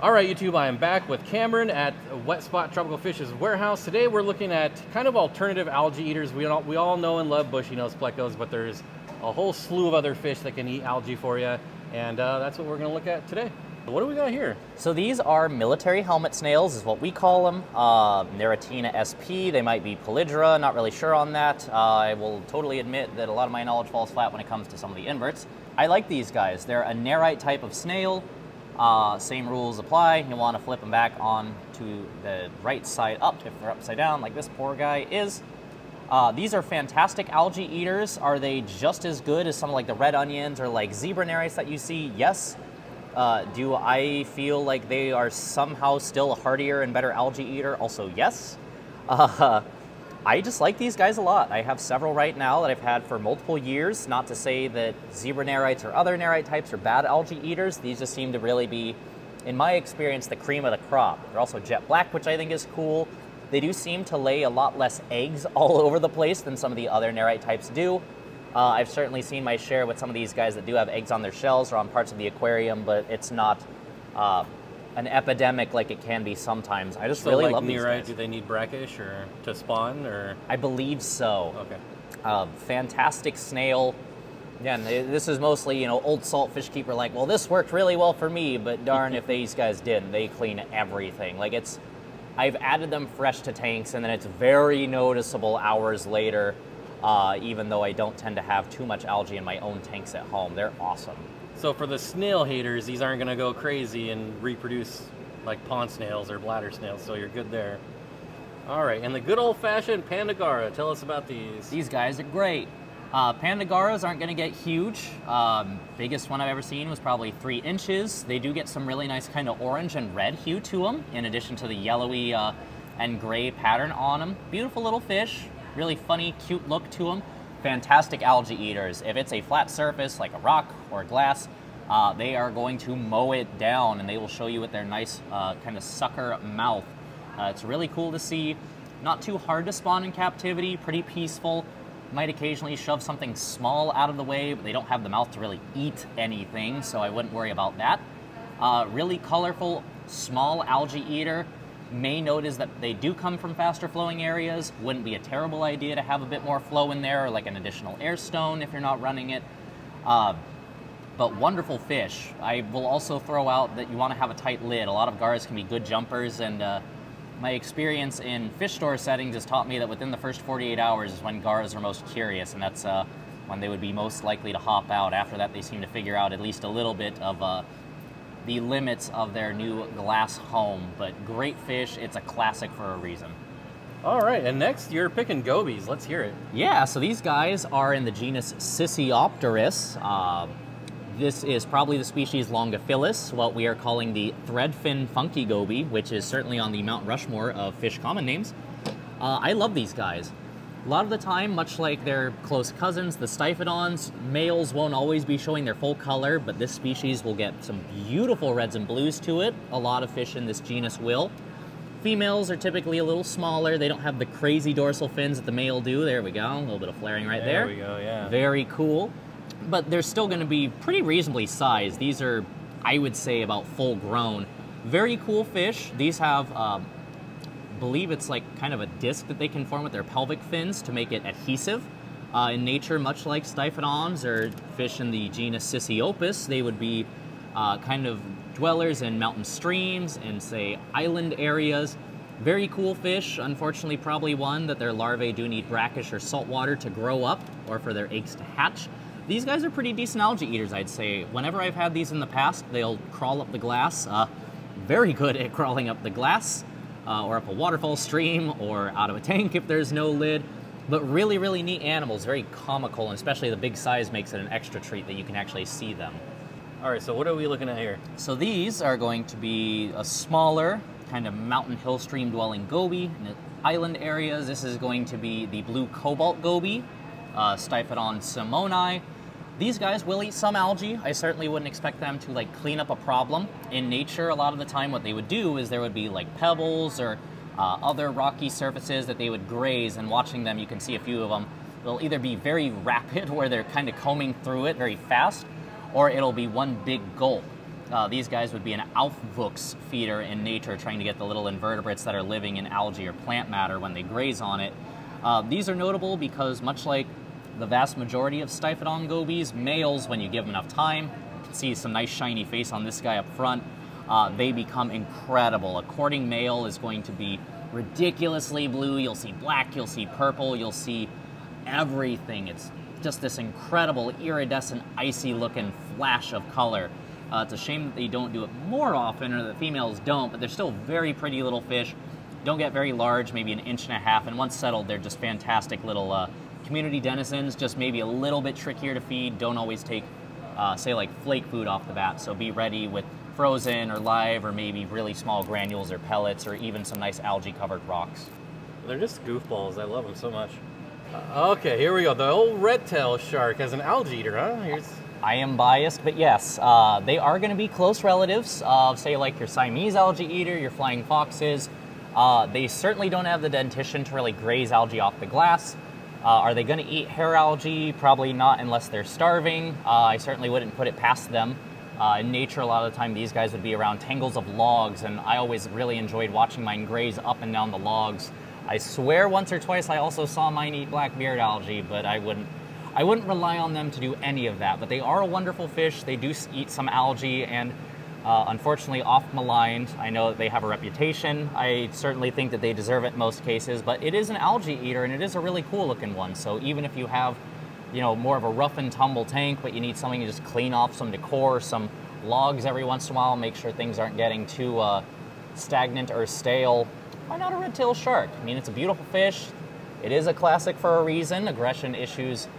All right, YouTube, I am back with Cameron at Wet Spot Tropical Fishes Warehouse. Today we're looking at kind of alternative algae eaters. We all know and love bushy nose plecos, but there's a whole slew of other fish that can eat algae for you, and that's what we're going to look at today. What do we got here? So these are military helmet snails, is what we call them. Neratina sp. They might be Polydra, not really sure on that. I will totally admit that a lot of my knowledge falls flat when it comes to some of the inverts. I like these guys. They're a nerite type of snail. Same rules apply. You want to flip them back on to the right side up if they're upside down, like this poor guy is. These are fantastic algae eaters. Are they just as good as some like the red onions or like zebra nerites that you see? Yes. Do I feel like they are somehow still a hardier and better algae eater? Also, yes. I just like these guys a lot. I have several right now that I've had for multiple years. Not to say that zebra nerites or other nerite types are bad algae eaters. These just seem to really be, in my experience, the cream of the crop. They're also jet black, which I think is cool. They do seem to lay a lot less eggs all over the place than some of the other nerite types do. I've certainly seen my share with some of these guys that do have eggs on their shells or on parts of the aquarium, but it's not an epidemic like it can be sometimes. I just really love these guys. Do they need brackish or to spawn, or? I believe so. Okay. Fantastic snail. Again, this is mostly, you know, old salt fish keeper like, well, this worked really well for me, but darn if these guys didn't. They clean everything. Like I've added them fresh to tanks, and then it's very noticeable hours later, even though I don't tend to have too much algae in my own tanks at home. They're awesome. So for the snail haters, these aren't going to go crazy and reproduce like pond snails or bladder snails, so you're good there. All right, and the good old-fashioned Pandara. Tell us about these. These guys are great. Pandagaras aren't going to get huge. Biggest one I've ever seen was probably 3 inches. They do get some really nice kind of orange and red hue to them, in addition to the yellowy and gray pattern on them. Beautiful little fish, really funny, cute look to them. Fantastic algae eaters. If it's a flat surface like a rock or a glass, they are going to mow it down, and they will show you with their nice kind of sucker mouth. It's really cool to see. Not too hard to spawn in captivity, pretty peaceful. Might occasionally shove something small out of the way, but they don't have the mouth to really eat anything, so I wouldn't worry about that. Really colorful, small algae eater. Main note is that they do come from faster flowing areas. Wouldn't be a terrible idea to have a bit more flow in there, or like an additional air stone if you're not running it. But wonderful fish. I will also throw out that you want to have a tight lid. A lot of garas can be good jumpers, and my experience in fish store settings has taught me that within the first 48 hours is when garas are most curious, and that's when they would be most likely to hop out. After that, they seem to figure out at least a little bit of the limits of their new glass home. But great fish, it's a classic for a reason. All right, and next you're picking gobies. Let's hear it. Yeah, so these guys are in the genus Sissiopterus. This is probably the species Longophilus, what we are calling the Threadfin funky goby, which is certainly on the Mount Rushmore of fish common names. I love these guys. A lot of the time, much like their close cousins, the Steenfodons, males won't always be showing their full color, but this species will get some beautiful reds and blues to it. A lot of fish in this genus will. Females are typically a little smaller. They don't have the crazy dorsal fins that the male do. There we go, a little bit of flaring right there. There we go, yeah. Very cool. But they're still going to be pretty reasonably sized. These are, I would say, about full grown. Very cool fish. These have, I believe it's like kind of a disc that they can form with their pelvic fins to make it adhesive. In nature, much like Steenfodons or fish in the genus Sissiopus, they would be kind of dwellers in mountain streams and, say, island areas. Very cool fish. Unfortunately, probably one that their larvae do need brackish or salt water to grow up or for their eggs to hatch. These guys are pretty decent algae eaters, I'd say. Whenever I've had these in the past, they'll crawl up the glass. Very good at crawling up the glass, or up a waterfall stream, or out of a tank if there's no lid. But really, really neat animals, very comical, and especially the big size makes it an extra treat that you can actually see them. All right, so what are we looking at here? So these are going to be a smaller, kind of mountain hill stream dwelling goby in the island areas. This is going to be the blue cobalt goby, Steenfott simoni. These guys will eat some algae. I certainly wouldn't expect them to like clean up a problem. In nature, a lot of the time what they would do is there would be like pebbles or other rocky surfaces that they would graze, and watching them, you can see a few of them. They'll either be very rapid, where they're kind of combing through it very fast, or it'll be one big gulp. These guys would be an Aufwuchs feeder in nature, trying to get the little invertebrates that are living in algae or plant matter when they graze on it. These are notable because, much like the vast majority of Steenfott gobies, males, when you give them enough time, you can see some nice shiny face on this guy up front, they become incredible. A courting male is going to be ridiculously blue. You'll see black, you'll see purple, you'll see everything. It's just this incredible iridescent, icy looking flash of color. It's a shame that they don't do it more often, or that females don't, but they're still very pretty little fish. Don't get very large, maybe 1.5 inches, and once settled, they're just fantastic little community denizens, just maybe a little bit trickier to feed. Don't always take, say, like flake food off the bat, so be ready with frozen or live, or maybe really small granules or pellets, or even some nice algae-covered rocks. They're just goofballs. I love them so much. Okay, here we go. The old red-tail shark as an algae eater, huh? I am biased, but yes, they are going to be close relatives of, say, like your Siamese algae eater, your flying foxes. They certainly don't have the dentition to really graze algae off the glass. Are they going to eat hair algae? Probably not unless they're starving. I certainly wouldn't put it past them. In nature, a lot of the time, these guys would be around tangles of logs, and I always really enjoyed watching mine graze up and down the logs. I swear once or twice I also saw mine eat blackbeard algae, but I wouldn't rely on them to do any of that. But they are a wonderful fish. They do eat some algae, and unfortunately oft-maligned. I know that they have a reputation. I certainly think that they deserve it in most cases, but it is an algae eater, and it is a really cool looking one. So even if you have, you know, more of a rough and tumble tank, but you need something to just clean off some decor, some logs every once in a while, make sure things aren't getting too stagnant or stale, why not a red-tailed shark? I mean, it's a beautiful fish. It is a classic for a reason, aggression issues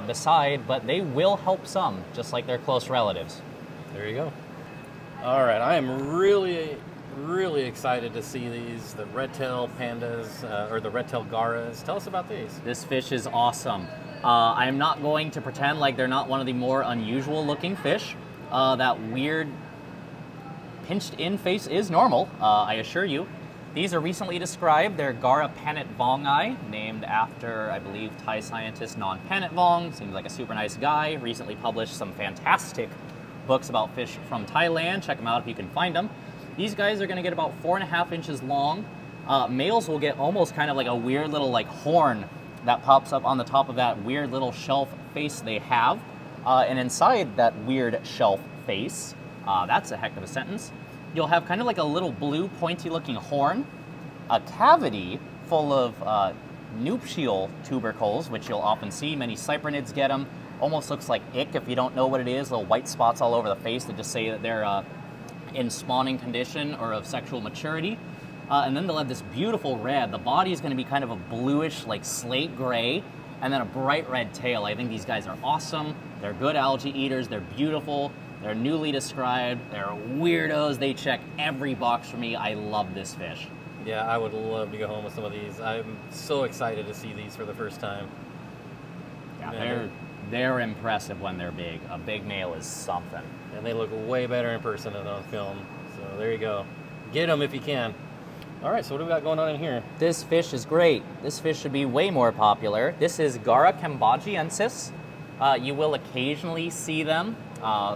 beside, but they will help some, just like their close relatives. There you go. All right, I am really, really excited to see these, the red-tail pandas, or the red-tail garas. Tell us about these. This fish is awesome. I'm not going to pretend like they're not one of the more unusual looking fish. That weird pinched-in face is normal, I assure you. These are recently described. They're Gara Pannitvongi, named after, I believe, Thai scientist Non Pannitvong. Seems like a super nice guy. Recently published some fantastic books about fish from Thailand. Check them out if you can find them. These guys are going to get about 4.5 inches long. Males will get almost kind of like a weird little like horn that pops up on the top of that weird little shelf face they have. And inside that weird shelf face, that's a heck of a sentence, you'll have kind of like a little blue pointy looking horn, a cavity full of nuptial tubercles, which you'll often see. Many cyprinids get them. Almost looks like ick if you don't know what it is, little white spots all over the face that just say that they're in spawning condition or of sexual maturity. And then they'll have this beautiful red. The body is going to be kind of a bluish, like slate gray, and then a bright red tail. I think these guys are awesome. They're good algae eaters. They're beautiful. They're newly described. They're weirdos. They check every box for me. I love this fish. Yeah, I would love to go home with some of these. I'm so excited to see these for the first time. Yeah, they're impressive when they're big. A big male is something. And they look way better in person than on film. So there you go. Get them if you can. All right, so what do we got going on in here? This fish is great. This fish should be way more popular. This is Gara cambogiensis. You will occasionally see them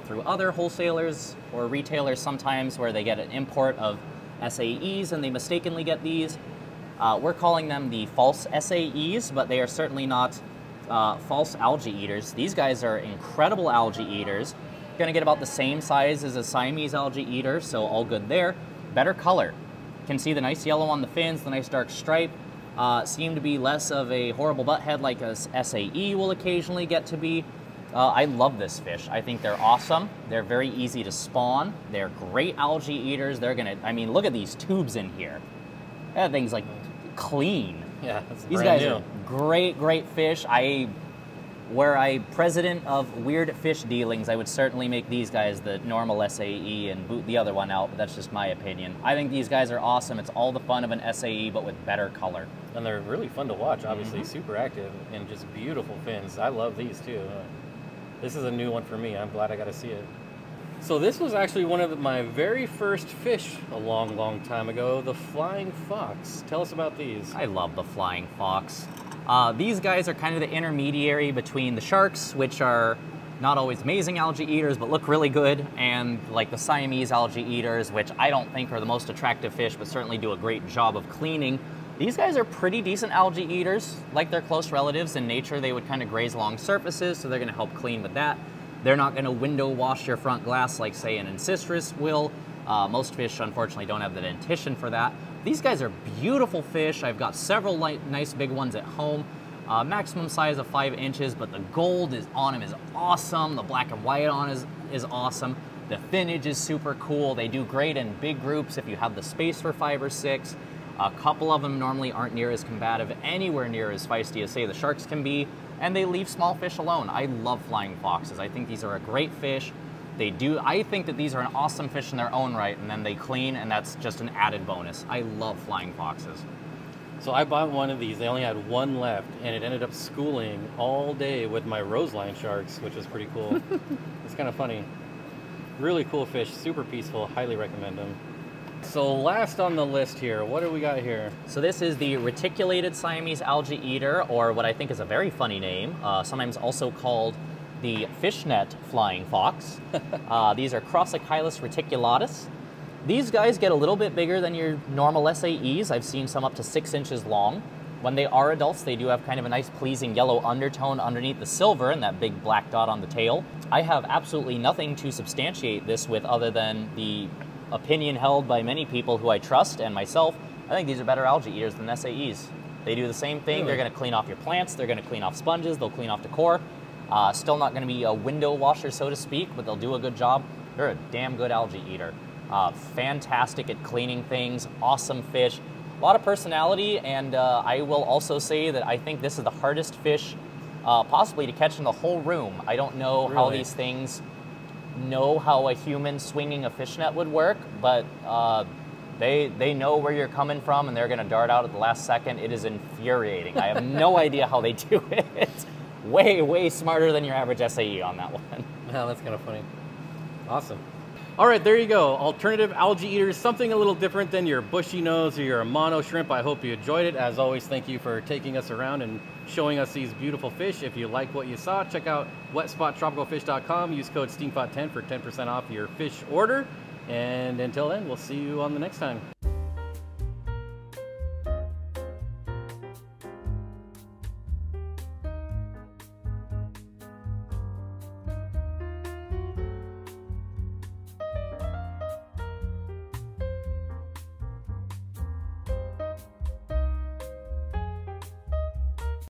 through other wholesalers or retailers sometimes where they get an import of SAEs and they mistakenly get these. We're calling them the false SAEs, but they are certainly not false algae eaters. These guys are incredible algae eaters. Going to get about the same size as a Siamese algae eater, so all good there. Better color. You can see the nice yellow on the fins, the nice dark stripe. Seem to be less of a horrible butt head like a SAE will occasionally get to be. I love this fish. I think they're awesome. They're very easy to spawn. They're great algae eaters. They're gonna, I mean, look at these tubes in here. That thing's like clean. Yeah, these guys are great, great fish. Were I president of weird fish dealings, I would certainly make these guys the normal SAE and boot the other one out, but that's just my opinion. I think these guys are awesome. It's all the fun of an SAE, but with better color. And they're really fun to watch, obviously. Super active and just beautiful fins. I love these too. This is a new one for me. I'm glad I got to see it. So this was actually one of my very first fish a long, long time ago, the flying fox. Tell us about these. I love the flying fox. These guys are kind of the intermediary between the sharks, which are not always amazing algae eaters, but look really good, and like the Siamese algae eaters, which I don't think are the most attractive fish, but certainly do a great job of cleaning. These guys are pretty decent algae eaters. Like their close relatives in nature, they would kind of graze along surfaces, so they're gonna help clean with that. They're not gonna window wash your front glass like, say, an Encystris will. Most fish, unfortunately, don't have the dentition for that. These guys are beautiful fish. I've got several nice big ones at home. Maximum size of 5 inches, but the gold on them is awesome. The black and white on is awesome. The finnage is super cool. They do great in big groups if you have the space for 5 or 6. A couple of them normally aren't near as combative, anywhere near as feisty as, say, the sharks can be, and they leave small fish alone. I love flying foxes. I think these are a great fish. I think that these are an awesome fish in their own right, and then they clean, and that's just an added bonus. I love flying foxes. So I bought one of these. They only had one left, and it ended up schooling all day with my roseline sharks, which is pretty cool. It's kind of funny. Really cool fish, super peaceful. Highly recommend them. So last on the list here, what do we got here? So this is the Reticulated Siamese algae eater, or what I think is a very funny name, sometimes also called the fishnet flying fox. These are Crossichylis reticulatus. These guys get a little bit bigger than your normal SAEs. I've seen some up to 6 inches long. When they are adults, they do have kind of a nice pleasing yellow undertone underneath the silver and that big black dot on the tail. I have absolutely nothing to substantiate this with other than the opinion held by many people who I trust and myself. I think these are better algae eaters than SAEs. They do the same thing. Really? They're going to clean off your plants. They're going to clean off sponges. They'll clean off decor. Still not going to be a window washer, so to speak, but they'll do a good job. They're a damn good algae eater. Fantastic at cleaning things, awesome fish, a lot of personality, and I will also say that I think this is the hardest fish possibly to catch in the whole room. I don't know how these things know how a human swinging a fishnet would work, but they know where you're coming from, and they're going to dart out at the last second. It is infuriating. I have no idea how they do it. Way, way smarter than your average SAE on that one. Wow, that's kind of funny. Awesome. All right, there you go. Alternative algae eaters, something a little different than your bushy nose or your mono shrimp. I hope you enjoyed it. As always, thank you for taking us around and showing us these beautiful fish. If you like what you saw, check out wetspotTropicalFish.com. Use code Steenfott10 for 10% off your fish order. And until then, we'll see you on the next time.